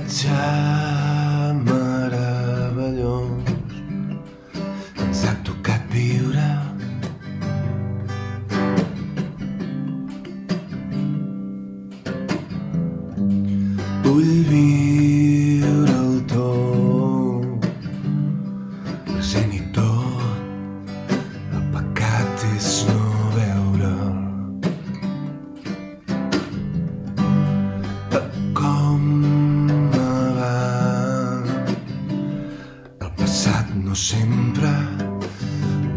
viatge meravellós ens ha tocat viure. Vull viure el tot, present i tot, el pecat és no veure'l. Com abans, el passat no sempre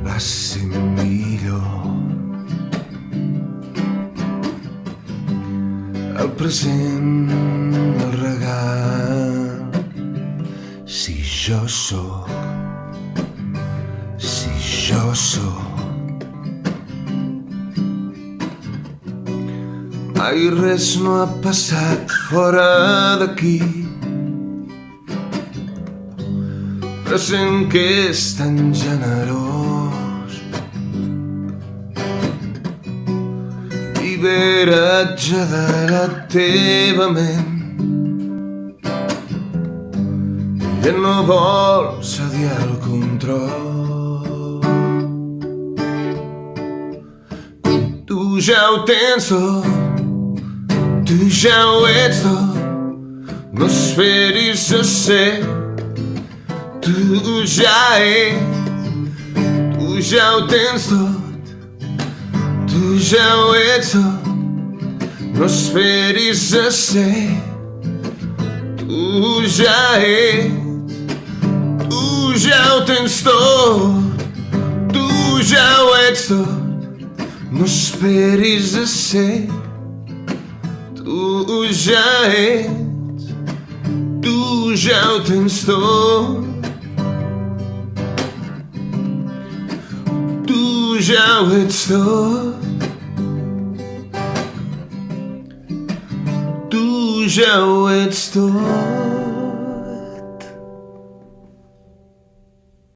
va ser millor. El present, el regal, si jo sóc, si jo sóc. Mai res no ha passat fora d'aquí, present que és tan generós i veratge de la teva ment. Ella no vol cedir el control. Tu ja ho tens tot, tu ja ho ets tot, no esperis a ser. Tu ja ets, tu ja ho tens tot, tu ja ho ets tot, no esperis a ser. Tu ja ets, tu ja ho tens tot, tu ja ho ets tot, no esperis a ser. Tu ja ets, tu ja ho tens tot, tu ja ho ets tot, tu ja ho ets tot.